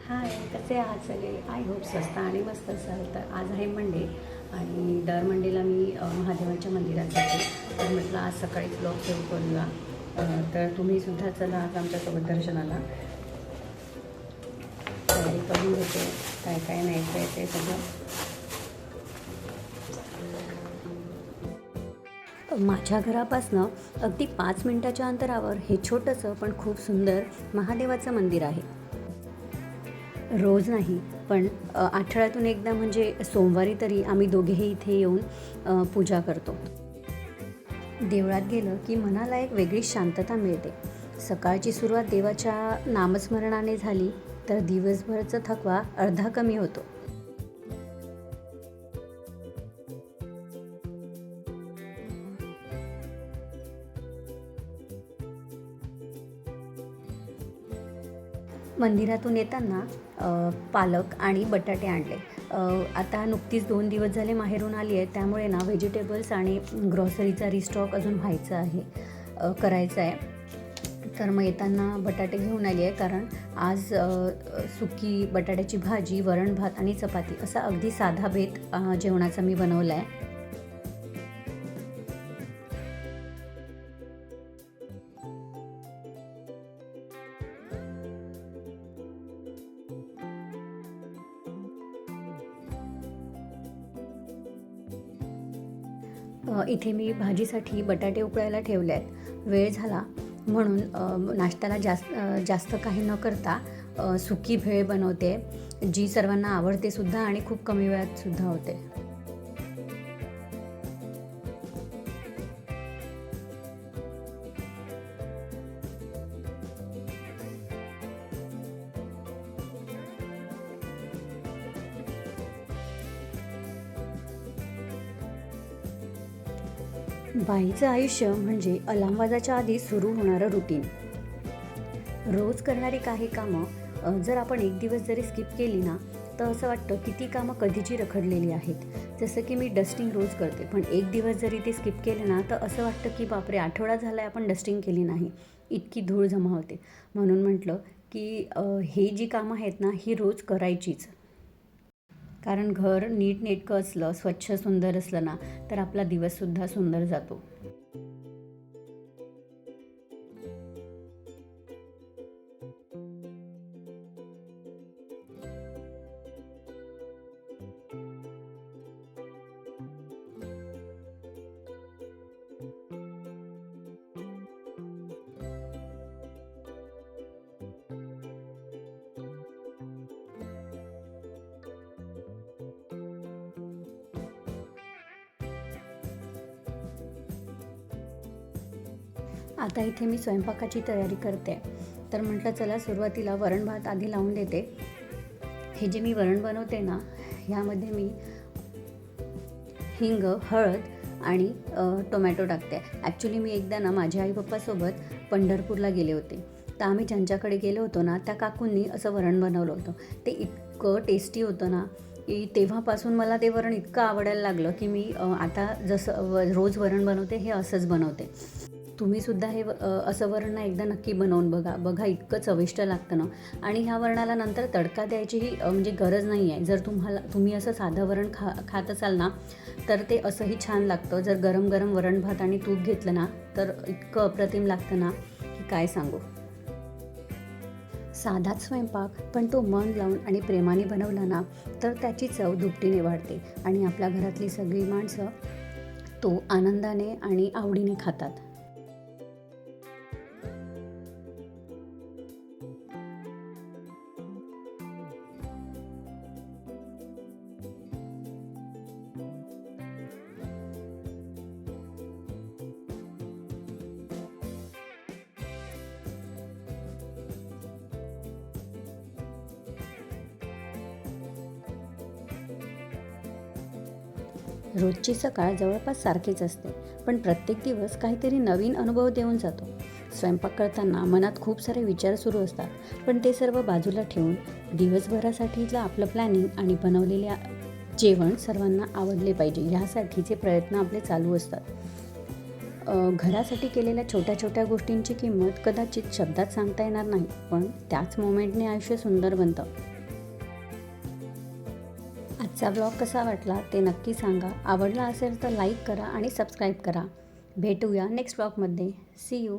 हाय, कसे आहात सगळे? आय होप स्वस्त आणि मस्त असाल. तर आज आहे मंडे आणि दर मंडेला मी महादेवाच्या मंदिरात जाते. तर म्हटलं आज सकाळी ब्लॉग सुरू करूया. तर तुम्हीसुद्धा चला आज आमच्यासोबत दर्शनाला. तयारी करून घेते, काय काय न्यायचं आहे ते सगळं. माझ्या घरापासनं अगदी 5 मिनिटाच्या अंतरावर हे छोटंसं पण खूप सुंदर महादेवाचं मंदिर आहे. रोज नाही, पण आठवड्यातून एकदा म्हणजे सोमवारी तरी आम्ही दोघेही इथे येऊन पूजा करतो. देवळात गेलं की मनाला एक वेगळीच शांतता मिळते. सकाळची सुरुवात देवाच्या नामस्मरणाने झाली तर दिवसभरचा थकवा अर्धा कमी होतो. मंदिरातून येताना पालक आणि बटाटे आणले. आता नुकतीच 2 दिवस झाले माहेरून आली आहे, त्यामुळे ना व्हेजिटेबल्स आणि ग्रॉसरीचा रिस्टॉक अजून व्हायचा आहे, करायचा आहे. तर मग येताना बटाटे घेऊन आली आहे, कारण आज सुकी बटाट्याची भाजी, वरण भात आणि चपाती असा अगदी साधा बेत जेवणाचा मी बनवला आहे. इथे मी भाजीसाठी बटाटे उकळायला ठेवले आहेत. वेळ झाला म्हणून नाश्त्याला जास्त काही न करता सुकी भेळ बनवते, जी सर्वांना आवडते सुद्धा आणि खूप कमी वेळात सुद्धा होते. बाईचं आयुष्य म्हणजे अलार्म वाजायच्या आधी सुरू होणारं रुटीन. रोज करणारी काही कामं जर आपण एक दिवस जरी स्किप केली ना, तर असं वाटतं की ती कामं कधीची रखडलेली आहेत. जसं की मी डस्टिंग रोज करते, पण एक दिवस जरी ते स्किप केलं ना, तर असं वाटतं की बापरे, आठवडा झाला आहे आपण डस्टिंग केली नाही, इतकी धूळ जमा होते. म्हणून म्हटलं की हे जी कामं आहेत ना, ही रोज करायचीच. कारण घर नीटनेटकं असलं, स्वच्छ सुंदर असलं ना, तर आपला दिवससुद्धा सुंदर जातो. आता इथे मी स्वयंपाकाची तयारी करते. तर म्हटलं चला सुरुवातीला वरण भात आधी लावून देते. हे जे मी वरण बनवते ना, ह्यामध्ये मी हिंग, हळद आणि टोमॅटो टाकते. ॲक्च्युली मी एकदा ना माझ्या आई पप्पासोबत पंढरपूरला गेले होते. तर आम्ही ज्यांच्याकडे गेलो होतो ना, त्या काकूंनी असं वरण बनवलं होतं. ते इतकं टेस्टी होतं ना, की तेव्हापासून मला ते वरण इतकं आवडायला लागलं की मी आता जसं रोज वरण बनवते हे असंच बनवते. तुम्हीसुद्धा हे असं वरण ना एकदा नक्की बनवून बघा. बघा इतकं चविष्ट लागतं ना. आणि ह्या वरणाला नंतर तडका द्यायचीही म्हणजे गरज नाही आहे. जर तुम्ही असं साधं वरण खात असाल ना, तर ते असंही छान लागतं. जर गरम गरम वरण भात आणि तूप घेतलं ना, तर इतकं अप्रतिम लागतं ना की काय सांगू. साधाच स्वयंपाक, पण तो मन लावून आणि प्रेमाने बनवला ना, तर त्याची चव दुपटीने वाढते आणि आपल्या घरातली सगळी माणसं तो आनंदाने आणि आवडीने खातात. रोजची सकाळ जवळपास सारखीच असते, पण प्रत्येक दिवस काहीतरी नवीन अनुभव देऊन जातो. स्वयंपाक करताना मनात खूप सारे विचार सुरू असतात, पण ते सर्व बाजूला ठेवून दिवसभरासाठीचं आपलं प्लॅनिंग आणि बनवलेल्या जेवण सर्वांना आवडले पाहिजे ह्यासाठीचे प्रयत्न आपले चालू असतात. घरासाठी केलेल्या छोट्या छोट्या गोष्टींची किंमत कदाचित शब्दात सांगता येणार नाही, पण त्याच मोमेंटने आयुष्य सुंदर बनतं. आजचा ब्लॉग कसा वाटला ते नक्की सांगा. आवडला असेल तर लाईक करा आणि सबस्क्राईब करा. भेटूया नेक्स्ट ब्लॉगमध्ये. See you.